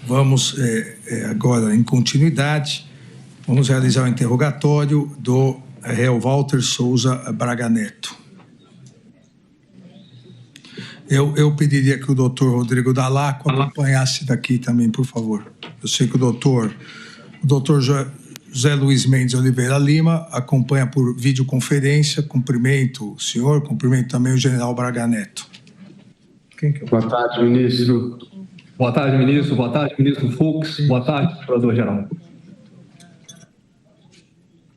Vamos agora, em continuidade, vamos realizar o interrogatório do réu Walter Souza Braga Neto. Eu pediria que o doutor Rodrigo Dalaco acompanhasse daqui também, por favor. Eu sei que o doutor José Luiz Mendes Oliveira Lima acompanha por videoconferência. Cumprimento o senhor, cumprimento também o general Braga Neto. Boa tarde, ministro. Boa tarde, ministro. Boa tarde, ministro Fux. Boa tarde, procurador-geral.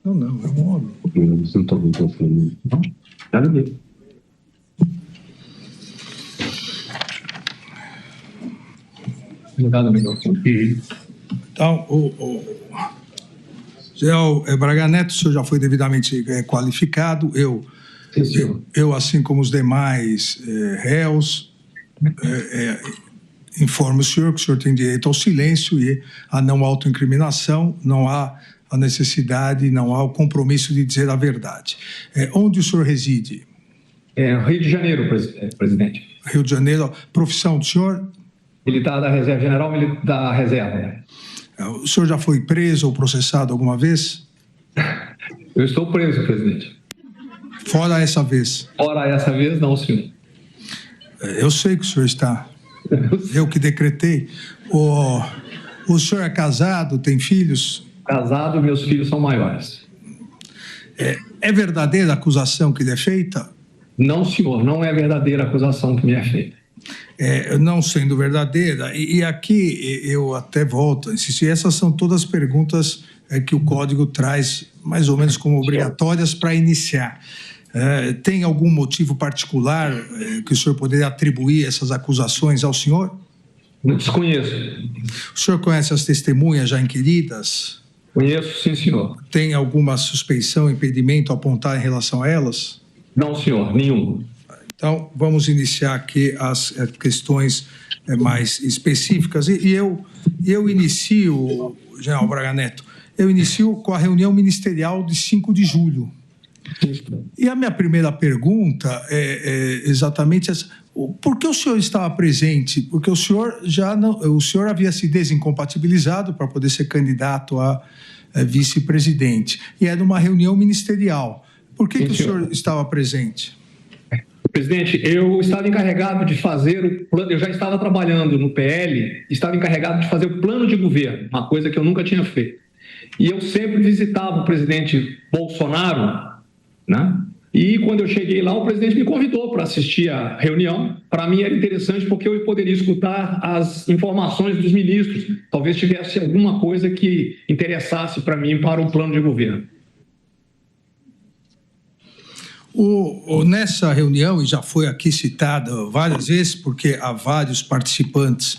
Não, é um homem. Não estou me confundindo. Não? Já liguei. Obrigado, microfone. Então, o general Braga Neto, o senhor já foi devidamente qualificado. Eu, assim como os demais réus, informo o senhor que o senhor tem direito ao silêncio e à não autoincriminação. Não há a necessidade, não há o compromisso de dizer a verdade. Onde o senhor reside? Rio de Janeiro, presidente. Rio de Janeiro. Profissão do senhor? Militar da Reserva, general da Reserva. O senhor já foi preso ou processado alguma vez? Eu estou preso, presidente. Fora essa vez? Fora essa vez, não, senhor. Eu sei que o senhor está. Eu que decretei. O senhor é casado, tem filhos? Casado, meus filhos são maiores. É verdadeira a acusação que lhe é feita? Não, senhor, não é verdadeira a acusação que me é feita. Não sendo verdadeira, e aqui eu até volto a insistir, essas são todas perguntas que o Código traz mais ou menos como obrigatórias para iniciar. Tem algum motivo particular que o senhor poderia atribuir essas acusações ao senhor? Desconheço. O senhor conhece as testemunhas já inquiridas? Conheço, sim, senhor. Tem alguma suspeição, impedimento a apontar em relação a elas? Não, senhor, nenhum. Então, vamos iniciar aqui as questões mais específicas. E eu inicio, general Braga Neto, eu inicio com a reunião ministerial de 5 de julho. E a minha primeira pergunta é exatamente essa. Por que o senhor estava presente? Porque o senhor havia se desincompatibilizado para poder ser candidato a vice-presidente. E era uma reunião ministerial. Por que o senhor estava presente? Presidente, eu estava encarregado de fazer o plano, eu já estava trabalhando no PL, estava encarregado de fazer o plano de governo, uma coisa que eu nunca tinha feito. E eu sempre visitava o presidente Bolsonaro, né? E quando eu cheguei lá, o presidente me convidou para assistir à reunião. Para mim era interessante porque eu poderia escutar as informações dos ministros. Talvez tivesse alguma coisa que interessasse para mim para o plano de governo. Nessa reunião, e já foi aqui citada várias vezes, porque há vários participantes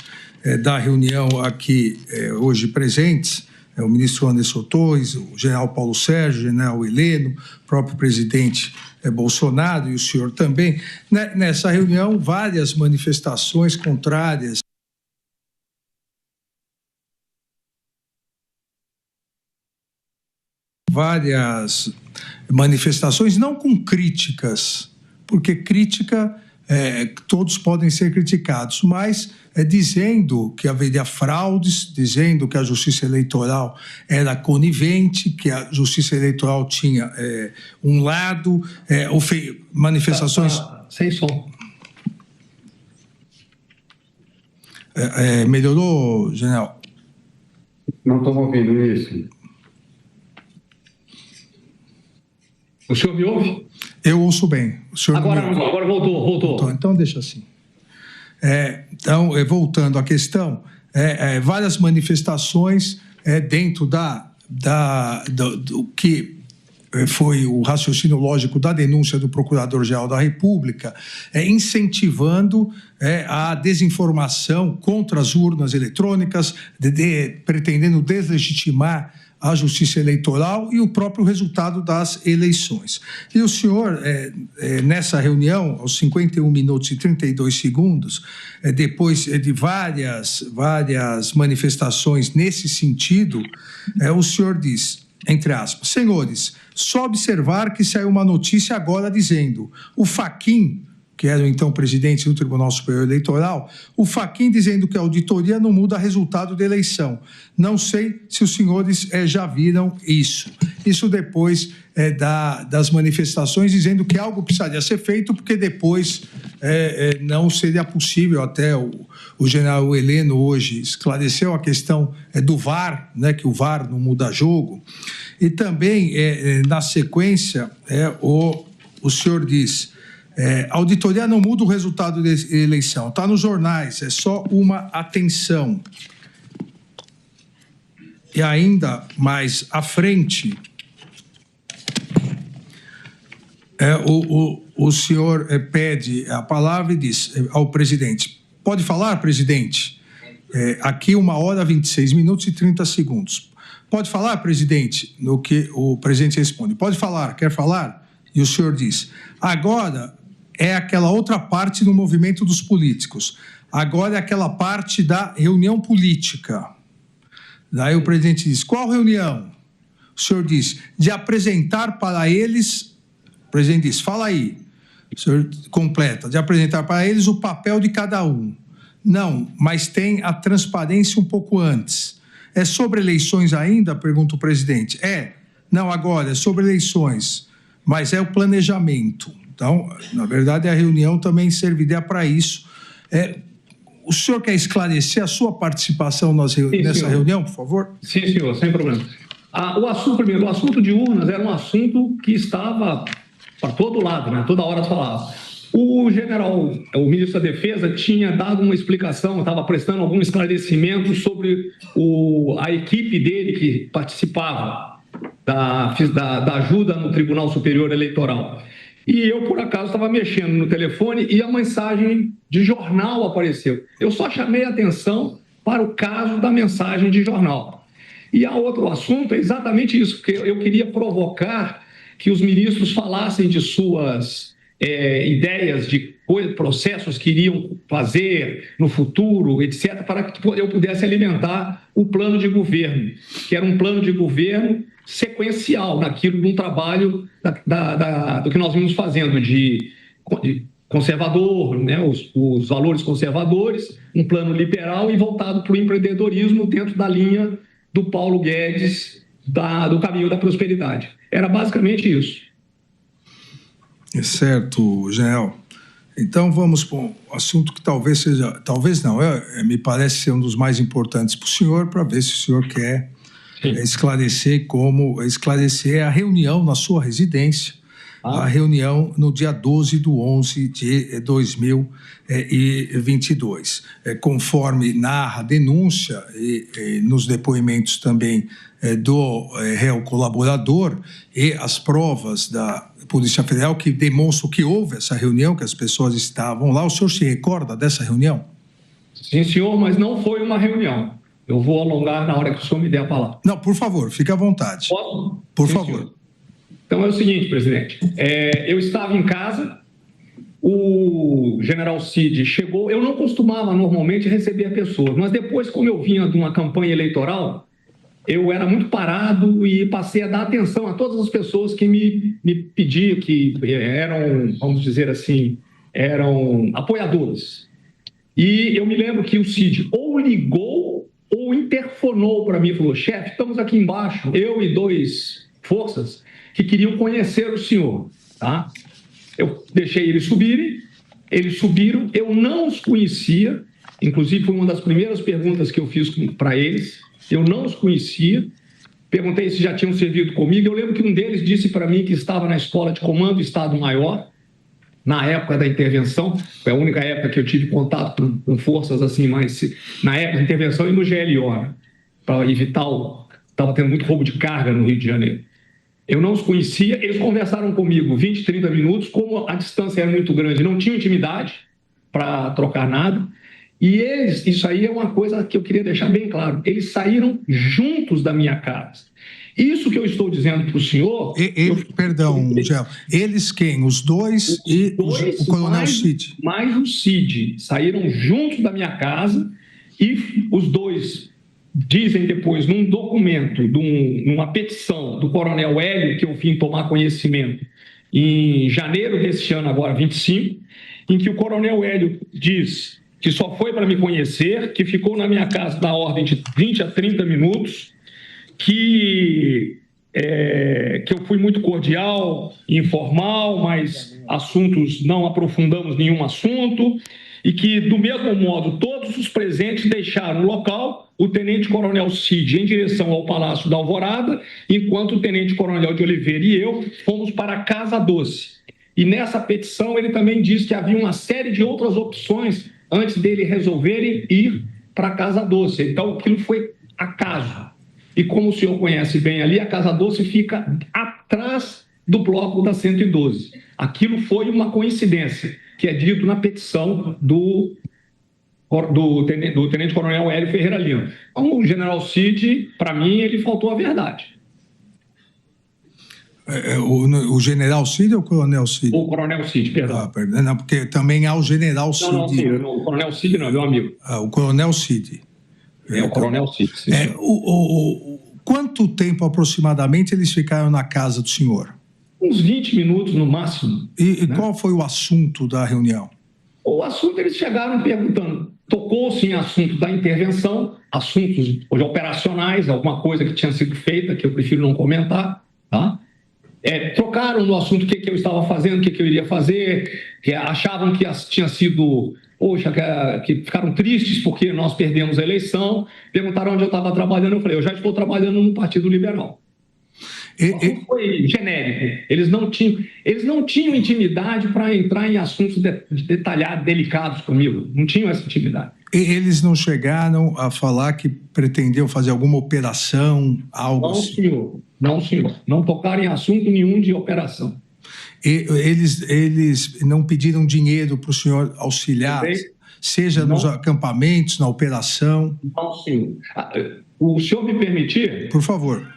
da reunião aqui hoje presentes, o ministro Anderson Torres, o general Paulo Sérgio, o general Heleno, o próprio presidente Bolsonaro e o senhor também. Nessa reunião, várias manifestações contrárias não com críticas, porque crítica, todos podem ser criticados, mas dizendo que haveria fraudes, dizendo que a Justiça Eleitoral era conivente, que a Justiça Eleitoral tinha um lado, manifestações... Sem som. Melhorou, general? Não estou ouvindo isso. O senhor me ouve? Eu ouço bem. O senhor agora voltou. Então, deixa assim. Então, voltando à questão, várias manifestações dentro do que foi o raciocínio lógico da denúncia do Procurador-Geral da República, incentivando a desinformação contra as urnas eletrônicas, pretendendo deslegitimar a Justiça Eleitoral e o próprio resultado das eleições. E o senhor, nessa reunião, aos 51 minutos e 32 segundos, depois de várias manifestações nesse sentido, o senhor diz, entre aspas, senhores, só observar que saiu uma notícia agora dizendo o Fachin, que era o então presidente do Tribunal Superior Eleitoral, o Fachin dizendo que a auditoria não muda resultado da eleição. Não sei se os senhores já viram isso. Isso depois das manifestações, dizendo que algo precisaria ser feito, porque depois não seria possível. Até o general Heleno hoje esclareceu a questão do VAR, né, que o VAR não muda jogo. E também, na sequência, o senhor diz... a auditoria não muda o resultado da eleição, está nos jornais, é só uma atenção. E ainda mais à frente, o senhor pede a palavra e diz ao presidente: pode falar, presidente? Aqui 1h26 e 30 segundos. Pode falar, presidente? No que o presidente responde: pode falar, quer falar? E o senhor diz: agora é aquela outra parte do movimento dos políticos. Agora é aquela parte da reunião política. Daí o presidente diz: qual reunião? O senhor diz: de apresentar para eles... O presidente diz: fala aí. O senhor completa: de apresentar para eles o papel de cada um. Não, mas tem a transparência um pouco antes. É sobre eleições ainda? Pergunta o presidente. Não, agora é sobre eleições, mas é o planejamento. Então, na verdade, a reunião também serviria para isso. O senhor quer esclarecer a sua participação nessa reunião, por favor? Sim, senhor, sem problema. O assunto de urnas era um assunto que estava para todo lado, né? Toda hora se falava. O ministro da Defesa, tinha dado uma explicação, estava prestando algum esclarecimento sobre a equipe dele que participava da ajuda no Tribunal Superior Eleitoral. E eu, por acaso, estava mexendo no telefone e a mensagem de jornal apareceu. Eu só chamei a atenção para o caso da mensagem de jornal. E a outro assunto é exatamente isso, porque eu queria provocar que os ministros falassem de suas ideias, de processos que iriam fazer no futuro, etc., para que eu pudesse alimentar o plano de governo, que era um plano de governo sequencial naquilo de um trabalho do que nós vimos fazendo de conservador, né, os valores conservadores, um plano liberal e voltado para o empreendedorismo dentro da linha do Paulo Guedes, do caminho da prosperidade. Era basicamente isso. Certo, General. Então vamos para um assunto que talvez não, me parece ser um dos mais importantes para o senhor, para ver se o senhor quer esclarecer a reunião na sua residência, a reunião no dia 12/11 de 2022. Conforme narra a denúncia e nos depoimentos também do réu colaborador e as provas da Polícia Federal que demonstram que houve essa reunião, que as pessoas estavam lá. O senhor se recorda dessa reunião? Sim, senhor, mas não foi uma reunião. Eu vou alongar na hora que o senhor me der a palavra. Não, por favor, fique à vontade. Posso? Por Sim, favor. Senhor. Então é o seguinte, presidente. Eu estava em casa, o general Cid chegou. Eu não costumava normalmente receber pessoas, mas depois, como eu vinha de uma campanha eleitoral, eu era muito parado e passei a dar atenção a todas as pessoas que me pediam, que eram, vamos dizer assim, eram apoiadores. E eu me lembro que o Cid ou ligou ou interfonou para mim e falou: chefe, estamos aqui embaixo, eu e 2 forças que queriam conhecer o senhor. Tá? Eu deixei eles subiram, eu não os conhecia, inclusive foi uma das primeiras perguntas que eu fiz para eles, eu não os conhecia, perguntei se já tinham servido comigo. Eu lembro que um deles disse para mim que estava na escola de comando do Estado-Maior, na época da intervenção, foi a única época que eu tive contato com forças assim, mas na época da intervenção e no GLO, né, para evitar estava tendo muito roubo de carga no Rio de Janeiro. Eu não os conhecia, eles conversaram comigo 20, 30 minutos, como a distância era muito grande, não tinham intimidade para trocar nada, e isso aí é uma coisa que eu queria deixar bem claro, eles saíram juntos da minha casa. Isso que eu estou dizendo para o senhor... Perdão, Gel. Eles quem? Os dois e o coronel Cid? Mais o Cid. Saíram juntos da minha casa e os dois dizem depois, num documento, numa petição do coronel Hélio, que eu vim tomar conhecimento em janeiro deste ano, agora 25, em que o coronel Hélio diz que só foi para me conhecer, que ficou na minha casa na ordem de 20 a 30 minutos, que eu fui muito cordial, informal, mas assuntos, não aprofundamos nenhum assunto, e que, do mesmo modo, todos os presentes deixaram o local, o tenente-coronel Cid em direção ao Palácio da Alvorada, enquanto o tenente-coronel de Oliveira e eu fomos para a Casa Doce. E nessa petição ele também diz que havia uma série de outras opções antes dele resolverem ir para a Casa Doce. Então, aquilo foi acaso. E como o senhor conhece bem ali, a Casa Doce fica atrás do bloco da 112. Aquilo foi uma coincidência, que é dito na petição do tenente-coronel Hélio Ferreira Lima. Então, o general Cid, para mim, ele faltou a verdade. O general Cid ou o coronel Cid? O coronel Cid, perdão. Não, porque também há o general Cid. Não, o coronel Cid não, é meu amigo. O coronel Cid. O coronel Cid. Quanto tempo aproximadamente eles ficaram na casa do senhor? Uns 20 minutos no máximo. E qual foi o assunto da reunião? O assunto, eles chegaram perguntando, tocou-se em assunto da intervenção, assuntos operacionais, alguma coisa que tinha sido feita, que eu prefiro não comentar, tá? Trocaram no assunto o que eu estava fazendo, o que eu iria fazer, que achavam que tinha sido, que ficaram tristes porque nós perdemos a eleição, perguntaram onde eu estava trabalhando, eu falei, eu já estou trabalhando no Partido Liberal. Foi genérico. Eles não tinham intimidade para entrar em assuntos detalhados, delicados comigo. Não tinham essa intimidade. Eles não chegaram a falar que pretendiam fazer alguma operação, algo assim? Não, senhor. Não tocaram em assunto nenhum de operação. Eles não pediram dinheiro para o senhor auxiliar, seja nos acampamentos, na operação? Não, senhor. O senhor me permitir? Por favor.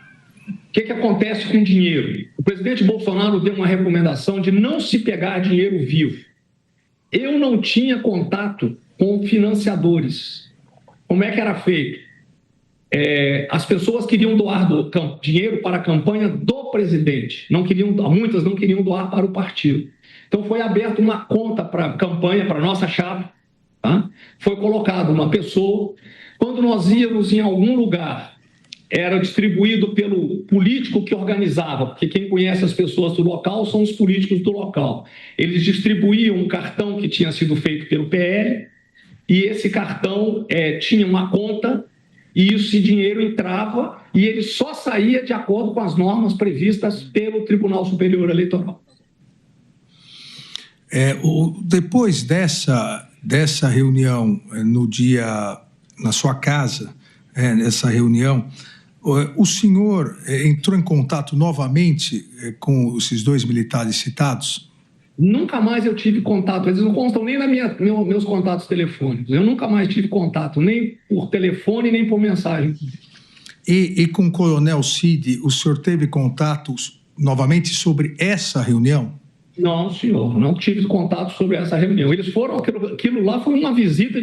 O que acontece com dinheiro? O presidente Bolsonaro deu uma recomendação de não se pegar dinheiro vivo. Eu não tinha contato com financiadores. Como é que era feito? As pessoas queriam doar dinheiro para a campanha do presidente. Muitas não queriam doar para o partido. Então foi aberta uma conta para a campanha, para a nossa chapa. Tá? Foi colocada uma pessoa. Quando nós íamos em algum lugar, era distribuído pelo político que organizava, porque quem conhece as pessoas do local são os políticos do local. Eles distribuíam um cartão que tinha sido feito pelo PL, e esse cartão tinha uma conta, e esse dinheiro entrava, e ele só saía de acordo com as normas previstas pelo Tribunal Superior Eleitoral. Depois dessa reunião, na sua casa, nessa reunião, o senhor entrou em contato novamente com esses dois militares citados? Nunca mais eu tive contato. Eles não constam nem nos meus contatos telefônicos. Eu nunca mais tive contato, nem por telefone, nem por mensagem. E com o coronel Cid, o senhor teve contatos novamente sobre essa reunião? Não, senhor. Não tive contato sobre essa reunião. Eles foram... Aquilo lá foi uma visita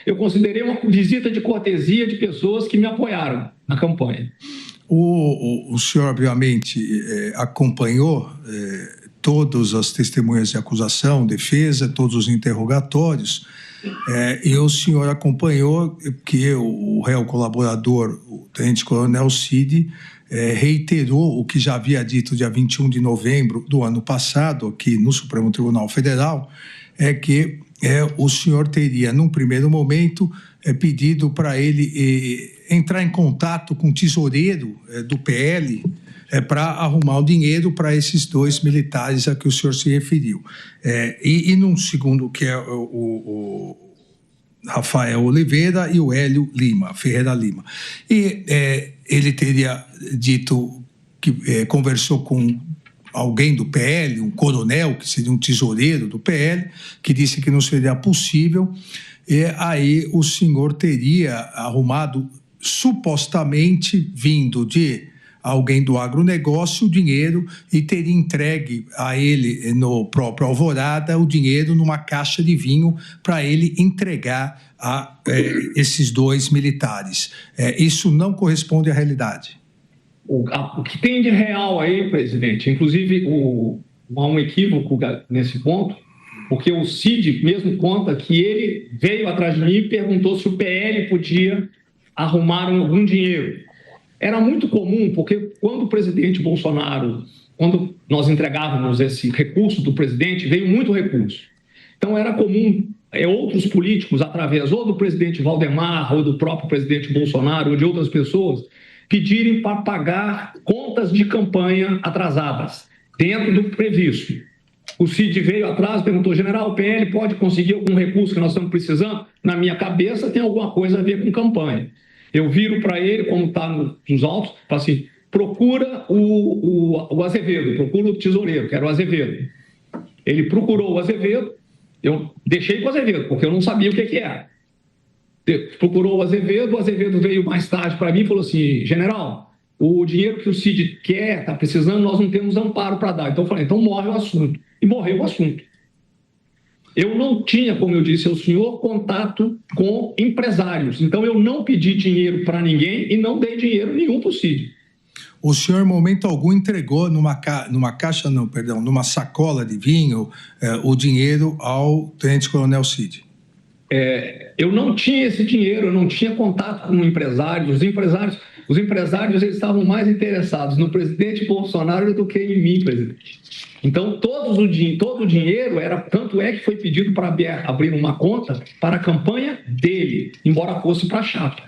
eu considerei uma visita de cortesia de pessoas que me apoiaram na campanha. O senhor, obviamente, acompanhou todas as testemunhas de acusação, defesa, todos os interrogatórios, e o senhor acompanhou que o réu colaborador, o tenente-coronel Cid, reiterou o que já havia dito dia 21 de novembro do ano passado, aqui no Supremo Tribunal Federal, que o senhor teria, num primeiro momento, pedido para ele entrar em contato com o tesoureiro do PL para arrumar o dinheiro para esses dois militares a que o senhor se referiu. E num segundo, que é o Rafael Oliveira e o Hélio Ferreira Lima. E ele teria dito que conversou com alguém do PL, um coronel, que seria um tesoureiro do PL, que disse que não seria possível, e aí o senhor teria arrumado, supostamente vindo de alguém do agronegócio, o dinheiro, e teria entregue a ele, no próprio Alvorada, o dinheiro numa caixa de vinho para ele entregar a esses dois militares. Isso não corresponde à realidade. O que tem de real aí, presidente, inclusive há um equívoco nesse ponto, porque o Cid mesmo conta que ele veio atrás de mim e perguntou se o PL podia arrumar algum dinheiro. Era muito comum, porque quando o presidente Bolsonaro, quando nós entregávamos esse recurso do presidente, veio muito recurso. Então era comum outros políticos, através ou do presidente Valdemar, ou do próprio presidente Bolsonaro, ou de outras pessoas, pedirem para pagar contas de campanha atrasadas, dentro do previsto. O Cid veio atrás e perguntou: general, o PL pode conseguir algum recurso que nós estamos precisando? Na minha cabeça tem alguma coisa a ver com campanha. Eu viro para ele, como está nos autos, falo assim: procura o Azevedo, procura o tesoureiro, que era o Azevedo. Ele procurou o Azevedo, eu deixei com o Azevedo, porque eu não sabia o que era. Procurou o Azevedo veio mais tarde para mim e falou assim: general, o dinheiro que o Cid quer, está precisando, nós não temos amparo para dar. Então eu falei: então morre o assunto. E morreu o assunto. Eu não tinha, como eu disse ao senhor, contato com empresários. Então eu não pedi dinheiro para ninguém e não dei dinheiro nenhum para o Cid. O senhor, em momento algum, entregou numa sacola de vinho o dinheiro ao tenente-coronel Cid? Eu não tinha esse dinheiro, eu não tinha contato com empresários. Os empresários eles estavam mais interessados no presidente Bolsonaro do que em mim, presidente. Então, todo o dinheiro tanto é que foi pedido para abrir uma conta para a campanha dele, embora fosse para a chapa.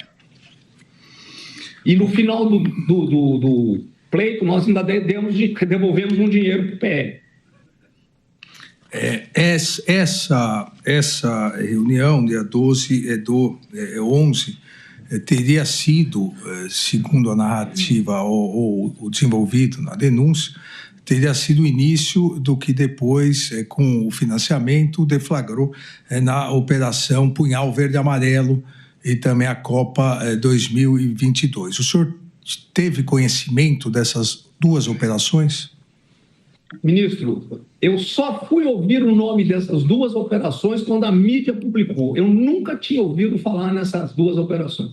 E no final do pleito, nós ainda devolvemos um dinheiro para o PL. Essa reunião, dia 11, teria sido, segundo a narrativa ou o desenvolvido na denúncia, teria sido o início do que depois, com o financiamento, deflagrou na Operação Punhal Verde e Amarelo e também a Copa 2022. O senhor teve conhecimento dessas duas operações? Ministro, eu só fui ouvir o nome dessas duas operações quando a mídia publicou. Eu nunca tinha ouvido falar nessas duas operações.